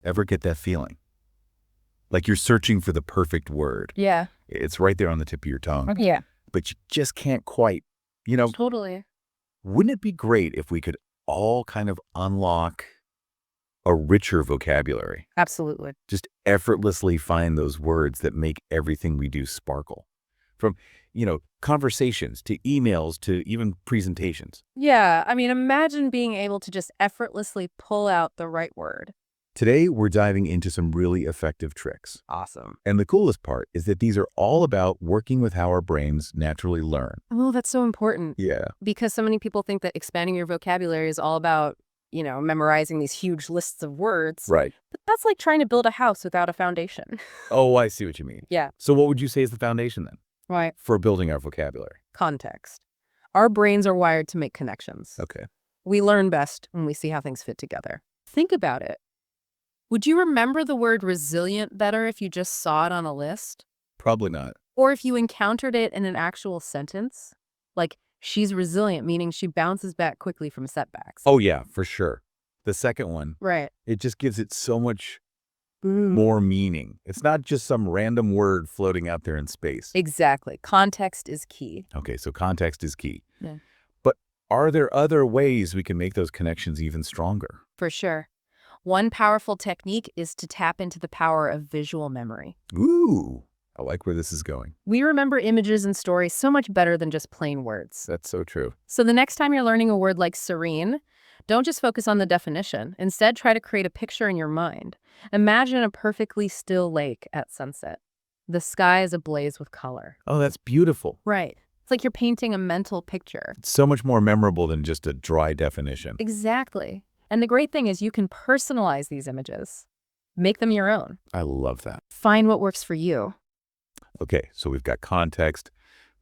Ever get that feeling? Like you're searching for the perfect word. Yeah. It's right there on the tip of your tongue. Yeah. But you just can't quite, you know, Totally. wouldn't it be great if we could all kind of unlock a richer vocabulary? Absolutely. Just effortlessly find those words that make everything we do sparkle. From, conversations to emails to even presentations. Yeah. I mean, imagine being able to just effortlessly pull out the right word. Today, we're diving into some really effective tricks. Awesome. And the coolest part is that these are all about working with how our brains naturally learn. Oh, that's so important. Yeah. Because so many people think that expanding your vocabulary is all about, memorizing these huge lists of words. Right. But that's like trying to build a house without a foundation. Oh, I see what you mean. Yeah. So what would you say is the foundation then Right. for building our vocabulary? Context. Our brains are wired to make connections. Okay. We learn best when we see how things fit together. Think about it. Would you remember the word resilient better if you just saw it on a list? Probably not. Or if you encountered it in an actual sentence? Like, she's resilient, meaning she bounces back quickly from setbacks. Oh, yeah, for sure. The second one, Right. it just gives it so much more meaning. It's not just some random word floating out there in space. Exactly. Context is key. Okay, so context is key. Yeah. But are there other ways we can make those connections even stronger? For sure. One powerful technique is to tap into the power of visual memory. Ooh, I like where this is going. We remember images and stories so much better than just plain words. That's so true. So the next time you're learning a word like serene, don't just focus on the definition. Instead, try to create a picture in your mind. Imagine a perfectly still lake at sunset. The sky is ablaze with color. Oh, that's beautiful. Right. It's like you're painting a mental picture. It's so much more memorable than just a dry definition. Exactly. And the great thing is you can personalize these images. Make them your own. I love that. Find what works for you. Okay, so we've got context,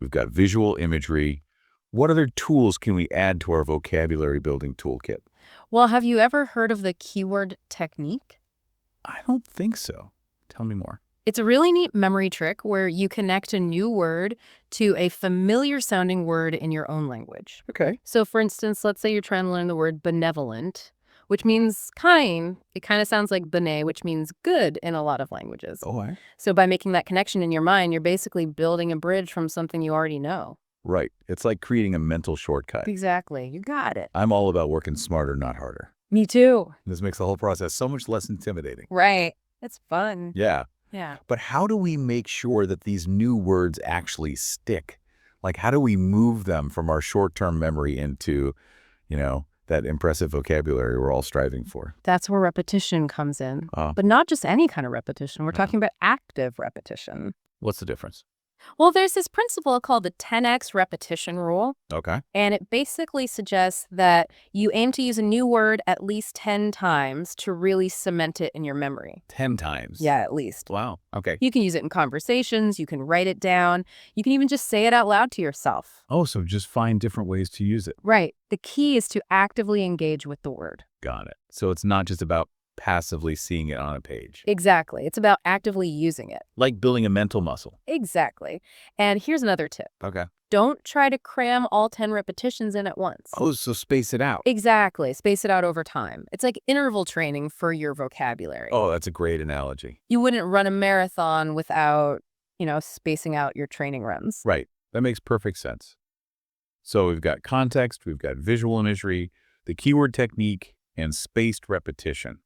we've got visual imagery. What other tools can we add to our vocabulary building toolkit? Well, have you ever heard of the keyword technique? I don't think so. Tell me more. It's a really neat memory trick where you connect a new word to a familiar sounding word in your own language. Okay. So for instance, let's say you're trying to learn the word benevolent, which means kind. It kind of sounds like bene, which means good in a lot of languages. Oh, So by making that connection in your mind, you're basically building a bridge from something you already know. right. It's like creating a mental shortcut. Exactly. You got it. I'm all about working smarter, not harder. Me too. This makes the whole process so much less intimidating. Right. It's fun. Yeah. Yeah. But how do we make sure that these new words actually stick? Like, how do we move them from our short-term memory into, that impressive vocabulary we're all striving for? That's where repetition comes in. Uh, But not just any kind of repetition. We're Mhm. talking about active repetition. What's the difference? Well, there's this principle called the 10x repetition rule, Okay. and it basically suggests that you aim to use a new word at least 10 times to really cement it in your memory. 10 times. Yeah, at least. Wow. Okay. You can use it in conversations, you can write it down, you can even just say it out loud to yourself. Oh, so just find different ways to use it. Right. The key is to actively engage with the word. Got it. So it's not just about passively seeing it on a page. Exactly. It's about actively using it. Like building a mental muscle. Exactly. And here's another tip. Okay. Don't try to cram all 10 repetitions in at once. Oh, so space it out. Exactly. Space it out over time. It's like interval training for your vocabulary. Oh, that's a great analogy. You wouldn't run a marathon without, spacing out your training runs. Right. That makes perfect sense. So we've got context, we've got visual imagery, the keyword technique, and spaced repetition.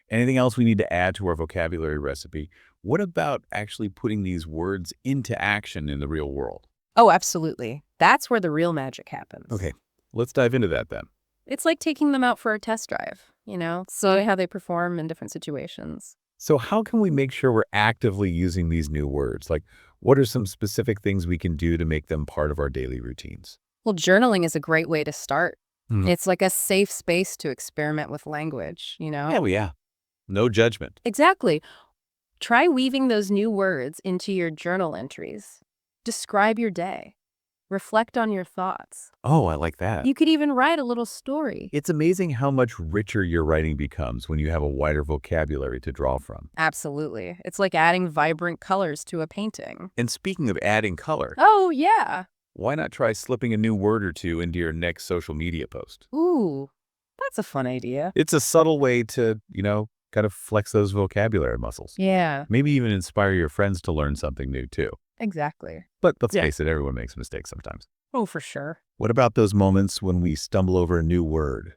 Anything else we need to add to our vocabulary recipe? What about actually putting these words into action in the real world? Oh, absolutely. That's where the real magic happens. Okay, let's dive into that then. It's like taking them out for a test drive, see how they perform in different situations. So how can we make sure we're actively using these new words? Like, what are some specific things we can do to make them part of our daily routines? Well, journaling is a great way to start. Mhm. It's like a safe space to experiment with language, Yeah. No judgment. Exactly. Try weaving those new words into your journal entries. Describe your day. Reflect on your thoughts. Oh, I like that. You could even write a little story. It's amazing how much richer your writing becomes when you have a wider vocabulary to draw from. Absolutely. It's like adding vibrant colors to a painting. And speaking of adding color, Oh, yeah. why not try slipping a new word or two into your next social media post? Ooh, that's a fun idea. It's a subtle way to, Kind of flex those vocabulary muscles. Yeah, Maybe even inspire your friends to learn something new too. exactly. But let's face it, everyone makes mistakes sometimes. Oh, for sure. What about those moments when we stumble over a new word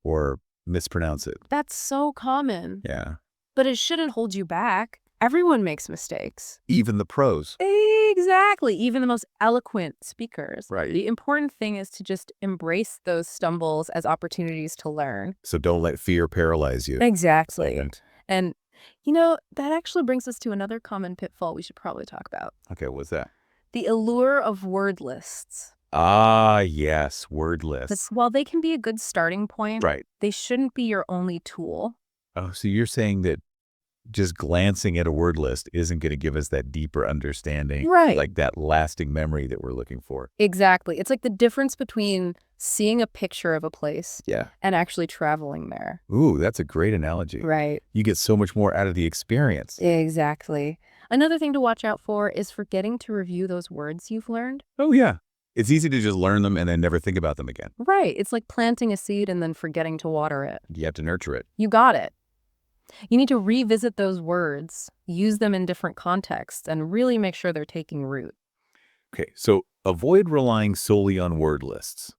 or mispronounce it? That's so common. Yeah. But it shouldn't hold you back. Everyone makes mistakes. Even the pros. Exactly. Even the most eloquent speakers. Right. The important thing is to just embrace those stumbles as opportunities to learn. So don't let fear paralyze you. Exactly. And- And, that actually brings us to another common pitfall we should probably talk about. Okay, what's that? The allure of word lists. Ah, yes, word lists. Because while they can be a good starting point, Right. they shouldn't be your only tool. Oh, so you're saying that just glancing at a word list isn't going to give us that deeper understanding, Right. like that lasting memory that we're looking for. Exactly. It's like the difference between seeing a picture of a place Yeah. and actually traveling there. Ooh, that's a great analogy. Right. You get so much more out of the experience. Exactly. Another thing to watch out for is forgetting to review those words you've learned. Oh, yeah. It's easy to just learn them and then never think about them again. Right. It's like planting a seed and then forgetting to water it. You have to nurture it. You got it. You need to revisit those words, use them in different contexts, and really make sure they're taking root. Okay, so avoid relying solely on word lists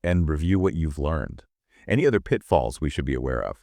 and review what you've learned. Any other pitfalls we should be aware of?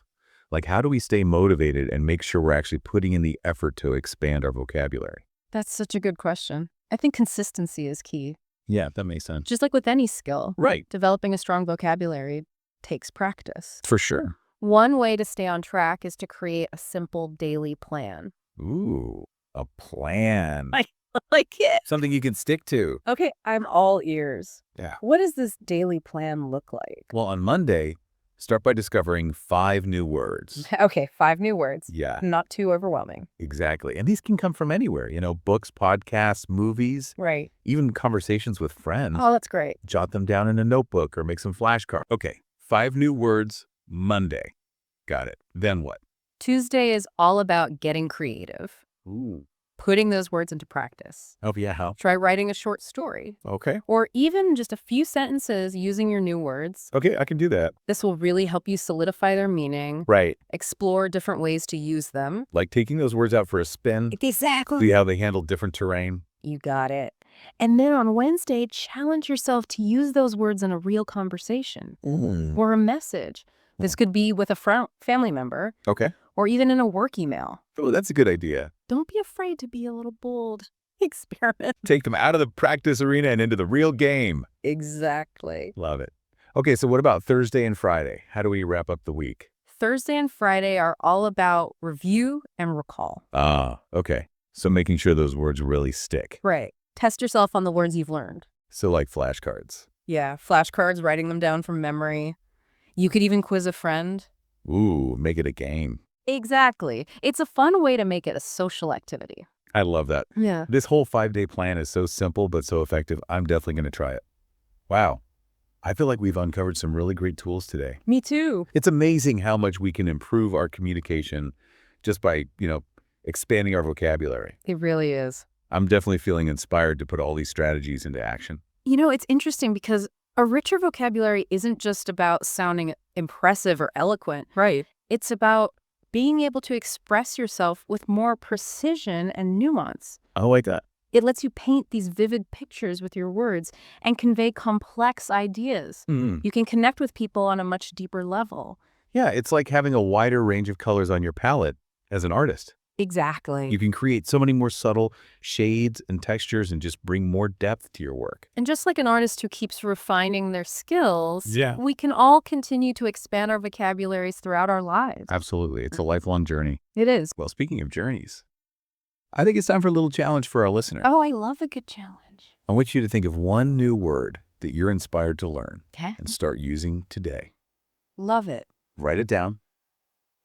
Like, how do we stay motivated and make sure we're actually putting in the effort to expand our vocabulary? That's such a good question. I think consistency is key. Yeah, that makes sense. Just like with any skill, Right. developing a strong vocabulary takes practice. For sure. One way to stay on track is to create a simple daily plan. Ooh, a plan. I like it. Something you can stick to. Okay, I'm all ears. Yeah. What does this daily plan look like? Well, on Monday, start by discovering 5 new words. Okay, 5 new words. Yeah, Not too overwhelming. exactly. And these can come from anywhere, books, podcasts, movies, Right. even conversations with friends. Oh, that's great. Jot them down in a notebook or make some flashcards. Okay, 5 new words, Monday. Got it. Then what? Tuesday is all about getting creative, Ooh. putting those words into practice. Oh, yeah, how? Try writing a short story Okay. or even just a few sentences using your new words. Okay, I can do that. This will really help you solidify their meaning, Right. explore different ways to use them. Like taking those words out for a spin, Exactly. see how they handle different terrain. You got it. And then on Wednesday, challenge yourself to use those words in a real conversation or a message. This could be with a family member Okay. or even in a work email. Oh, that's a good idea. Don't be afraid to be a little bold. Experiment. Take them out of the practice arena and into the real game. Exactly. Love it. Okay, so what about Thursday and Friday? How do we wrap up the week? Thursday and Friday are all about review and recall. Ah, okay. So making sure those words really stick. Right. Test yourself on the words you've learned. So like flashcards. Yeah, flashcards, writing them down from memory. You could even quiz a friend. Ooh, make it a game. Exactly. It's a fun way to make it a social activity. I love that. Yeah. This whole 5-day plan is so simple but so effective. I'm definitely going to try it. Wow. I feel like we've uncovered some really great tools today. Me too. It's amazing how much we can improve our communication just by, expanding our vocabulary. It really is. I'm definitely feeling inspired to put all these strategies into action. It's interesting because a richer vocabulary isn't just about sounding impressive or eloquent. Right. It's about being able to express yourself with more precision and nuance. I like that. It lets you paint these vivid pictures with your words and convey complex ideas. You can connect with people on a much deeper level. Yeah, it's like having a wider range of colors on your palette as an artist. Exactly. You can create so many more subtle shades and textures and just bring more depth to your work. And just like an artist who keeps refining their skills, Yeah. we can all continue to expand our vocabularies throughout our lives. Absolutely. It's a lifelong journey. It is. Well, speaking of journeys, I think it's time for a little challenge for our listener. Oh, I love a good challenge. I want you to think of one new word that you're inspired to learn Okay. and start using today. Love it. Write it down.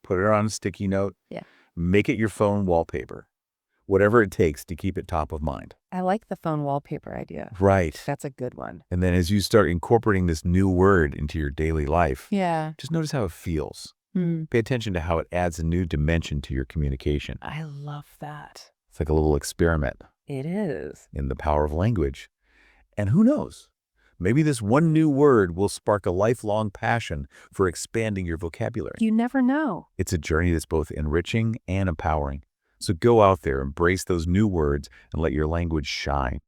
Put it on a sticky note. Yeah. Make it your phone wallpaper. Whatever it takes to keep it top of mind. I like the phone wallpaper idea. Right. That's a good one. And then as you start incorporating this new word into your daily life, Yeah. just notice how it feels. Pay attention to how it adds a new dimension to your communication. I love that. It's like a little experiment It is. in the power of language. And who knows? Maybe this one new word will spark a lifelong passion for expanding your vocabulary. You never know. It's a journey that's both enriching and empowering. So go out there, embrace those new words, and let your language shine.